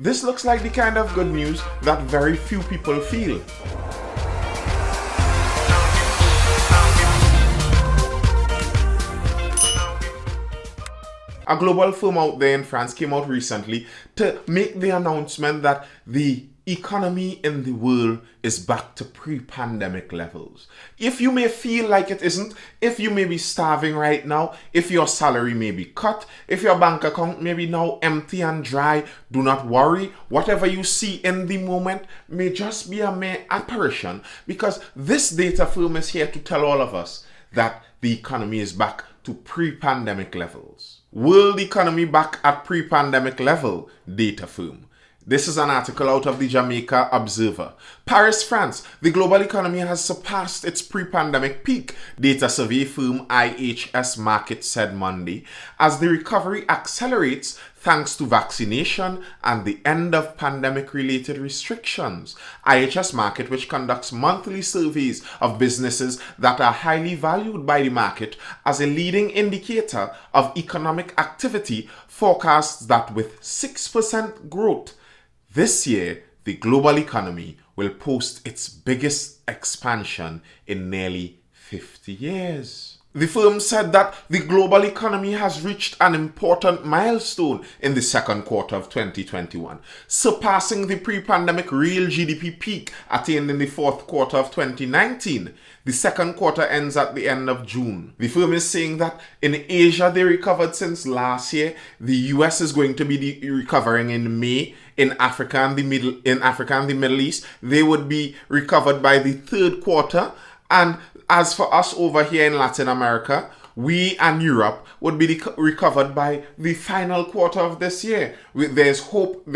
This looks like the kind of good news that very few people feel. A global firm out there in France came out recently to make the announcement that the economy in the world is back to pre-pandemic levels. If you may feel like it isn't, if you may be starving right now, if your salary may be cut, if your bank account may be now empty and dry, do not worry. Whatever you see in the moment may just be a mere apparition, because this data firm is here to tell all of us that the economy is back to pre-pandemic levels. World economy back at pre-pandemic level, data firm. This is an article out of the Jamaica Observer. Paris, France. The global economy has surpassed its pre-pandemic peak, data survey firm IHS Markit said Monday, as the recovery accelerates thanks to vaccination and the end of pandemic-related restrictions. IHS Markit, which conducts monthly surveys of businesses that are highly valued by the market as a leading indicator of economic activity, forecasts that with 6% growth this year, the global economy will post its biggest expansion in nearly 50 years. The firm said that the global economy has reached an important milestone in the second quarter of 2021, surpassing the pre-pandemic real GDP peak attained in the fourth quarter of 2019. The second quarter ends at the end of June. The firm is saying that in Asia they recovered since last year. The US is going to be recovering in May. In Africa and the Middle East, they would be recovered by the third quarter. And as for us over here in Latin America, we and Europe would be recovered by the final quarter of this year. There's hope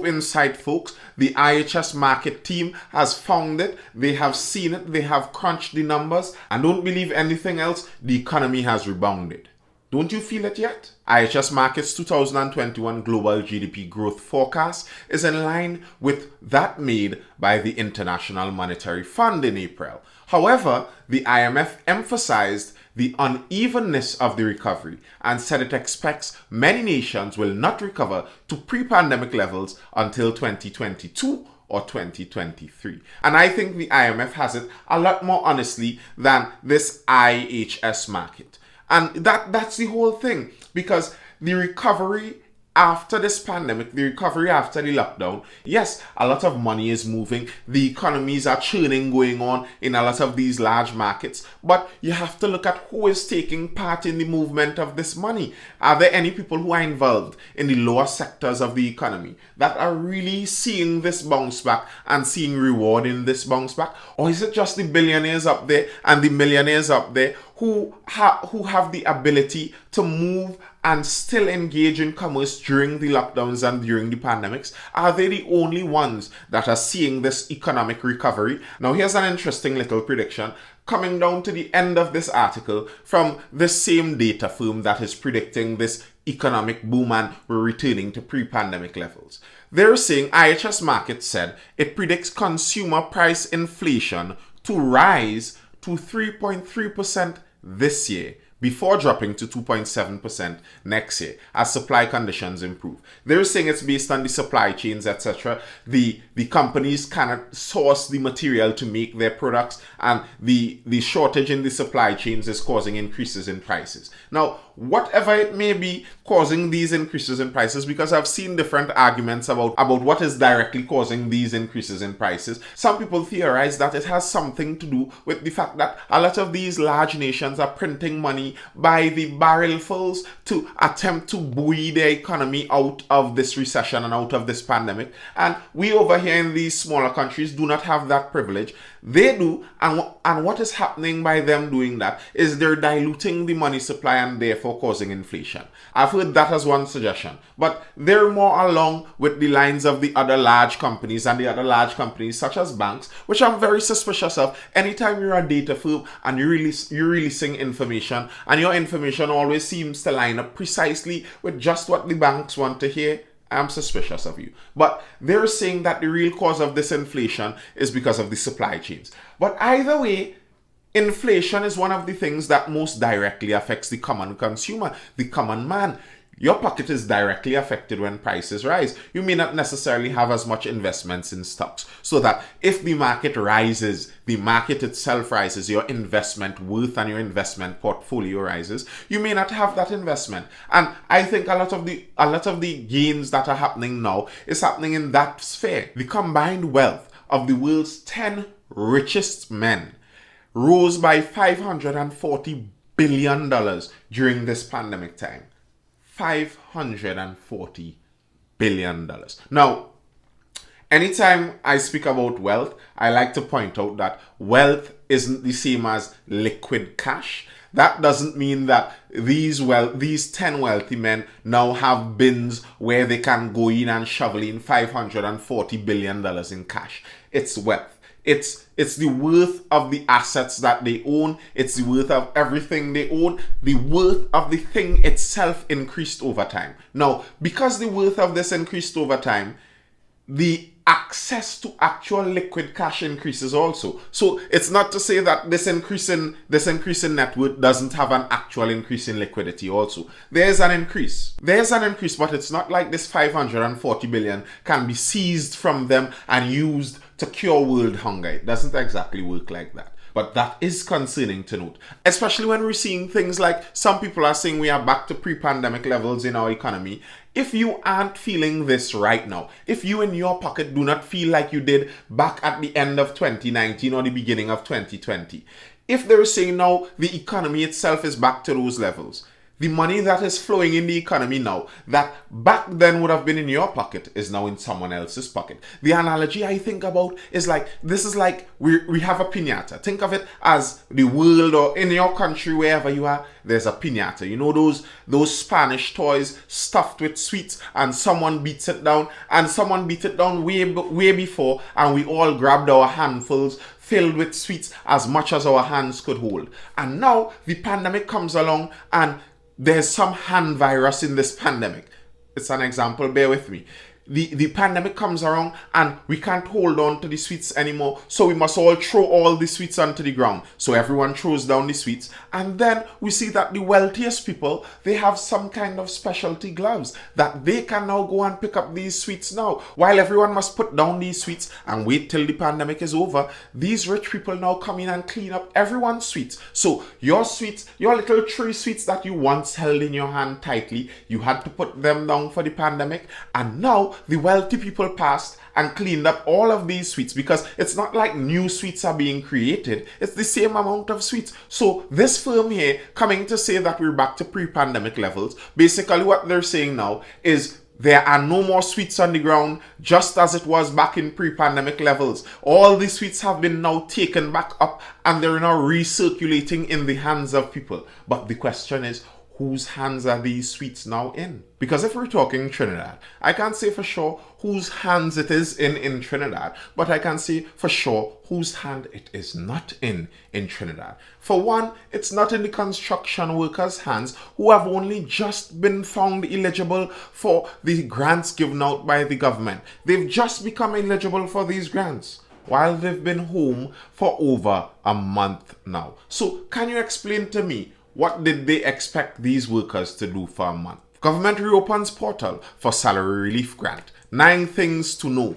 in sight, folks. The IHS Markit team has found it. They have seen it. They have crunched the numbers. And don't believe anything else, the economy has rebounded. Don't you feel it yet? IHS Markit's 2021 global GDP growth forecast is in line with that made by the International Monetary Fund in April. However, the IMF emphasized the unevenness of the recovery and said it expects many nations will not recover to pre-pandemic levels until 2022 or 2023. And I think the IMF has it a lot more honestly than this IHS Markit. And that's the whole thing, because the recovery after this pandemic, the recovery after the lockdown, yes, a lot of money is moving. The economies are churning going on in a lot of these large markets. But you have to look at who is taking part in the movement of this money. Are there any people who are involved in the lower sectors of the economy that are really seeing this bounce back and seeing reward in this bounce back? Or is it just the billionaires up there and the millionaires up there who have the ability to move and still engage in commerce during the lockdowns and during the pandemics? Are they the only ones that are seeing this economic recovery? Now, here's an interesting little prediction coming down to the end of this article from the same data firm that is predicting this economic boom and we're returning to pre-pandemic levels. They're saying IHS Markit said it predicts consumer price inflation to rise to 3.3% this year, before dropping to 2.7% next year as supply conditions improve. They're saying it's based on the supply chains, etc. The companies cannot source the material to make their products, and the shortage in the supply chains is causing increases in prices. Now, whatever it may be causing these increases in prices, because I've seen different arguments about what is directly causing these increases in prices. Some people theorize that it has something to do with the fact that a lot of these large nations are printing money by the barrelfuls to attempt to buoy their economy out of this recession and out of this pandemic. And we over here in these smaller countries do not have that privilege. They do, and what is happening by them doing that is they're diluting the money supply and therefore causing inflation. I've heard that as one suggestion, but they're more along with the lines of the other large companies and the other large companies such as banks, which I'm very suspicious of. Anytime you're a data firm and you're releasing information, and your information always seems to line up precisely with just what the banks want to hear, I'm suspicious of you. But they're saying that the real cause of this inflation is because of the supply chains. But either way, inflation is one of the things that most directly affects the common consumer, the common man. your pocket is directly affected when prices rise. You may not necessarily have as much investments in stocks, so that if the market rises, the market itself rises, your investment worth and your investment portfolio rises, you may not have that investment. And I think a lot of the gains that are happening now is happening in that sphere. The combined wealth of the world's 10 richest men rose by $540 billion during this pandemic time. $540 billion. Now, anytime I speak about wealth, I like to point out that wealth isn't the same as liquid cash. That doesn't mean that these 10 wealthy men now have bins where they can go in and shovel in $540 billion in cash. It's wealth. It's the worth of the assets that they own. It's the worth of everything they own. The worth of the thing itself increased over time. Now, because the worth of this increased over time, the access to actual liquid cash increases also. So it's not to say that this increase in net worth doesn't have an actual increase in liquidity also. There's an increase, but it's not like this 540 billion can be seized from them and used to cure world hunger. It doesn't exactly work like that. But that is concerning to note, especially when we're seeing things like some people are saying we are back to pre-pandemic levels in our economy. If you aren't feeling this right now, if you in your pocket do not feel like you did back at the end of 2019 or the beginning of 2020, if they're saying now the economy itself is back to those levels, the money that is flowing in the economy now, that back then would have been in your pocket, is now in someone else's pocket. The analogy I think about is like, this is like we have a piñata. Think of it as the world, or in your country, wherever you are, there's a piñata. You know those Spanish toys stuffed with sweets, and someone beats it down, and someone beat it down way before, and we all grabbed our handfuls filled with sweets, as much as our hands could hold. And now the pandemic comes along, and there's some hand virus in this pandemic. It's an example, bear with me. The pandemic comes around and we can't hold on to the sweets anymore, so we must all throw all the sweets onto the ground. So everyone throws down the sweets, and then we see that the wealthiest people, they have some kind of specialty gloves that they can now go and pick up these sweets now. While everyone must put down these sweets and wait till the pandemic is over, these rich people now come in and clean up everyone's sweets. So your sweets, your little 3 sweets that you once held in your hand tightly, you had to put them down for the pandemic, and now the wealthy people passed and cleaned up all of these sweets, because it's not like new sweets are being created. It's the same amount of sweets. So this firm here coming to say that we're back to pre-pandemic levels, basically what they're saying now is there are no more sweets on the ground, just as it was back in pre-pandemic levels. All the sweets have been now taken back up, and they're now recirculating in the hands of people. But the question is, whose hands are these sweets now in? Because if we're talking Trinidad, I can't say for sure whose hands it is in Trinidad, but I can say for sure whose hand it is not in Trinidad. For one, it's not in the construction workers' hands, who have only just been found eligible for the grants given out by the government. They've just become eligible for these grants while they've been home for over a month now. So can you explain to me, what did they expect these workers to do for a month? Government reopens portal for salary relief grant. 9 things to know.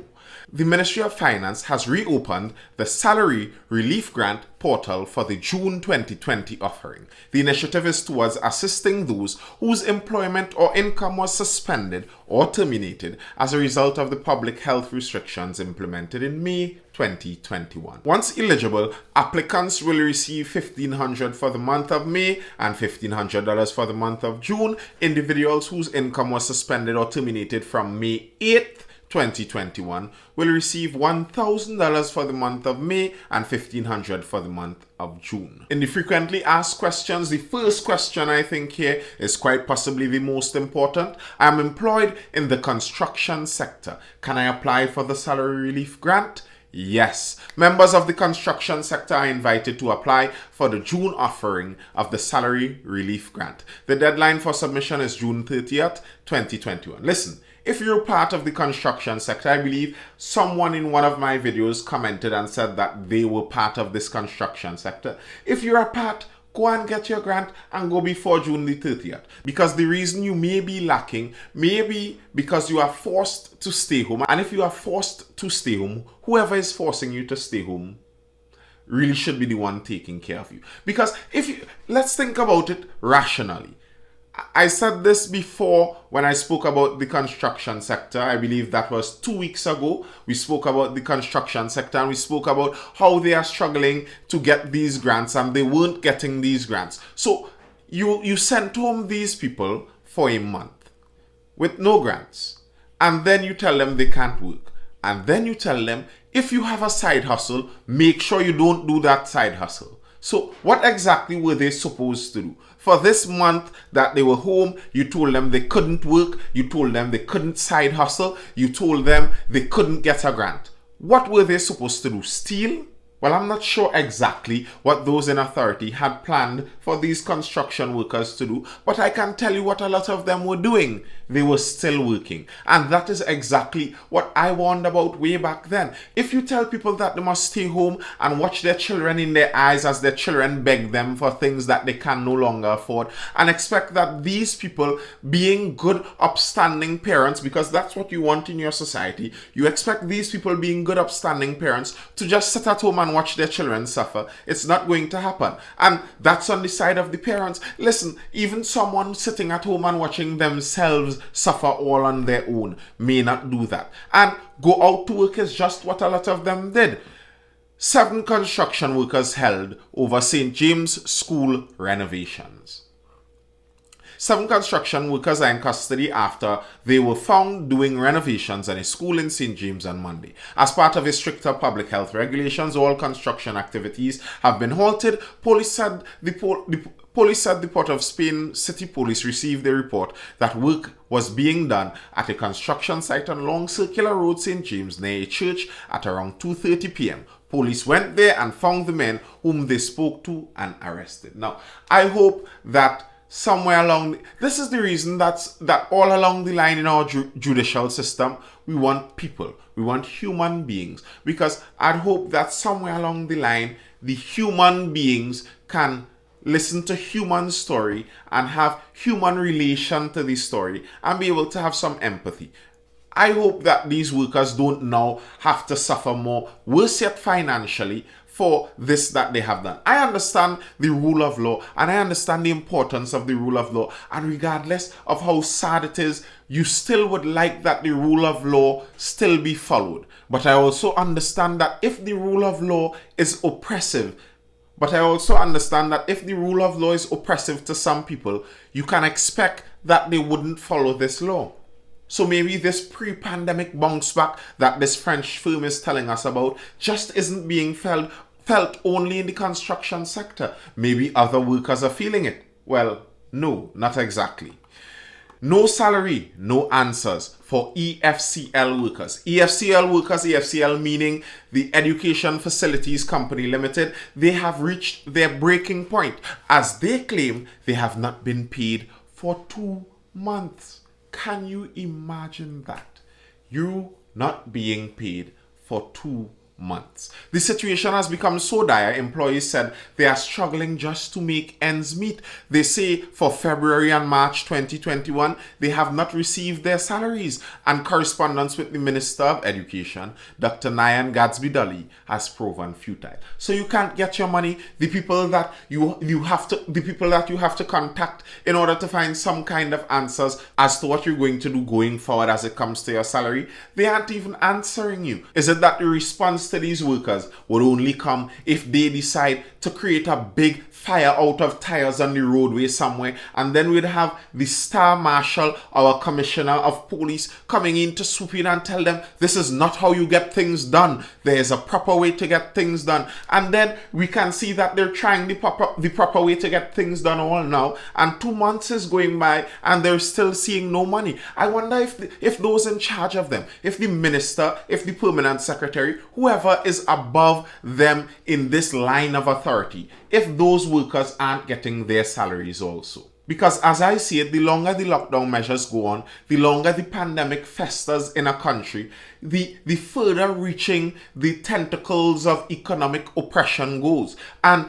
The Ministry of Finance has reopened the Salary Relief Grant portal for the June 2020 offering. The initiative is towards assisting those whose employment or income was suspended or terminated as a result of the public health restrictions implemented in May 2021. Once eligible, applicants will receive $1,500 for the month of May and $1,500 for the month of June. Individuals whose income was suspended or terminated from May 8th, 2021 will receive $1,000 for the month of May and $1,500 for the month of June. In the frequently asked questions, the first question I think here is quite possibly the most important. I am employed in the construction sector. Can I apply for the salary relief grant? Yes. Members of the construction sector are invited to apply for the June offering of the Salary Relief Grant. The deadline for submission is June 30th, 2021. Listen, if you're part of the construction sector, I believe someone in one of my videos commented and said that they were part of this construction sector. If you're a part, go and get your grant and go before June the 30th. Because the reason you may be lacking may be because you are forced to stay home. And if you are forced to stay home, whoever is forcing you to stay home really should be the one taking care of you. Because let's think about it rationally. I said this before when I spoke about the construction sector. I believe that was 2 weeks ago. We spoke about the construction sector and we spoke about how they are struggling to get these grants and they weren't getting these grants. So you sent home these people for a month with no grants. And then you tell them they can't work. And then you tell them, if you have a side hustle, make sure you don't do that side hustle. So what exactly were they supposed to do? For this month that they were home, you told them they couldn't work, you told them they couldn't side hustle, you told them they couldn't get a grant. What were they supposed to do? Steal? Well, I'm not sure exactly what those in authority had planned for these construction workers to do, but I can tell you what a lot of them were doing. They were still working. And that is exactly what I warned about way back then. If you tell people that they must stay home and watch their children in their eyes as their children beg them for things that they can no longer afford, and expect that these people, being good, upstanding parents, because that's what you want in your society, you expect these people being good, upstanding parents to just sit at home and watch their children suffer. It's not going to happen. And that's on the side of the parents. Listen, even someone sitting at home and watching themselves suffer all on their own may not do that. And go out to work is just what a lot of them did. 7 construction workers held over St. James School renovations. 7 construction workers are in custody after they were found doing renovations at a school in St. James on Monday. As part of a stricter public health regulations, all construction activities have been halted. Police said the Port of Spain City Police received a report that work was being done at a construction site on Long Circular Road, St. James, near a church at around 2:30 p.m. Police went there and found the men whom they spoke to and arrested. Now, I hope that somewhere along this is the reason that all along the line in our judicial system we want people, we want human beings, because I'd hope that somewhere along the line the human beings can listen to human story and have human relation to the story and be able to have some empathy. I hope that these workers don't now have to suffer more, worse yet financially, for this that they have done. I understand the rule of law and I understand the importance of the rule of law, and regardless of how sad it is, you still would like that the rule of law still be followed. But I also understand that if the rule of law is oppressive, to some people, you can expect that they wouldn't follow this law. So maybe this pre-pandemic bounce back that this French firm is telling us about just isn't being felt only in the construction sector. Maybe other workers are feeling it. Well, no, not exactly. No salary, no answers for EFCL workers. EFCL meaning the Education Facilities Company Limited, they have reached their breaking point as they claim they have not been paid for 2 months. Can you imagine that? You not being paid for 2 months. The situation has become so dire, employees said they are struggling just to make ends meet. They say for February and March 2021, they have not received their salaries, and correspondence with the Minister of Education, Dr. Nayan Gadsby-Dully, has proven futile. So you can't get your money. The people that you have to contact in order to find some kind of answers as to what you're going to do going forward as it comes to your salary, they aren't even answering you. Is it that the response to these workers would only come if they decide to create a big fire out of tires on the roadway somewhere, and then we'd have the Star Marshal, our Commissioner of Police, coming in to swoop in and tell them this is not how you get things done. There is a proper way to get things done. And then we can see that they're trying the proper way to get things done all now, and 2 months is going by and they're still seeing no money. I wonder if those in charge of them, if the minister, if the permanent secretary, whoever is above them in this line of authority, if those workers aren't getting their salaries also. Because as I see it, the longer the lockdown measures go on, the longer the pandemic festers in a country, the further reaching the tentacles of economic oppression goes. And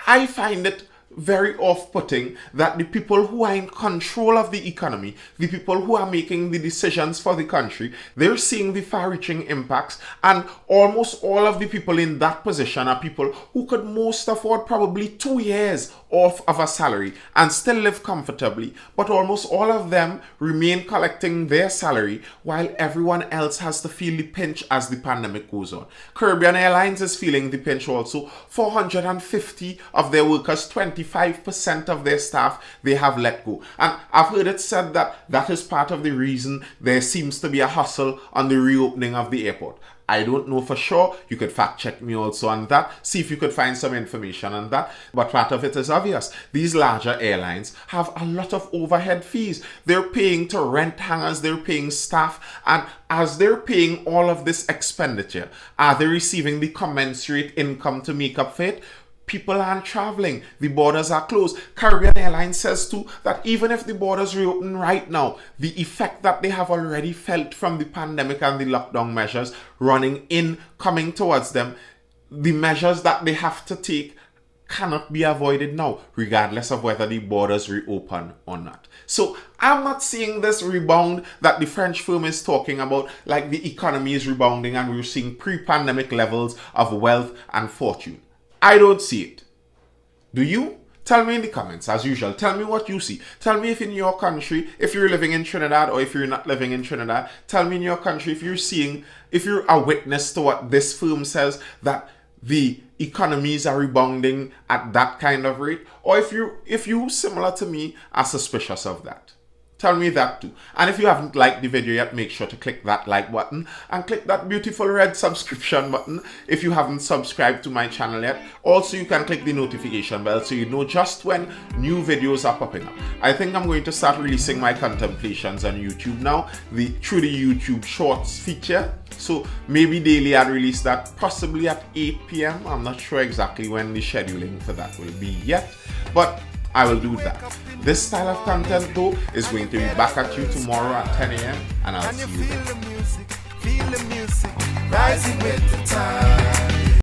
I find it very off-putting that the people who are in control of the economy, the people who are making the decisions for the country, they're seeing the far-reaching impacts, and almost all of the people in that position are people who could most afford probably 2 years off of a salary and still live comfortably, but almost all of them remain collecting their salary while everyone else has to feel the pinch as the pandemic goes on. Caribbean Airlines is feeling the pinch also. 450 of their workers, 25% of their staff, they have let go. And I've heard it said that that is part of the reason there seems to be a hustle on the reopening of the airport. I don't know for sure. You could fact check me also on that. See if you could find some information on that. But part of it is obvious. These larger airlines have a lot of overhead fees. They're paying to rent hangars. They're paying staff. And as they're paying all of this expenditure, are they receiving the commensurate income to make up for it? People aren't traveling. The borders are closed. Caribbean Airlines says too that even if the borders reopen right now, the effect that they have already felt from the pandemic and the lockdown measures coming towards them, the measures that they have to take cannot be avoided now, regardless of whether the borders reopen or not. So I'm not seeing this rebound that the French firm is talking about, like the economy is rebounding and we're seeing pre-pandemic levels of wealth and fortune. I don't see it. Do you? Tell me in the comments, as usual. Tell me what you see. Tell me if in your country, if you're living in Trinidad or if you're not living in Trinidad, tell me in your country if you're a witness to what this firm says, that the economies are rebounding at that kind of rate, or if you similar to me, are suspicious of that. Tell me that too. And if you haven't liked the video yet, make sure to click that like button and click that beautiful red subscription button if you haven't subscribed to my channel yet. Also, you can click the notification bell so you know just when new videos are popping up. I think I'm going to start releasing my contemplations on YouTube now, through the YouTube Shorts feature. So maybe daily I'll release that, possibly at 8 p.m. I'm not sure exactly when the scheduling for that will be yet, but I will do that. This style of content though is going to be back at you tomorrow at 10 a.m. and I'll see you then. Feel the music, rising with the time.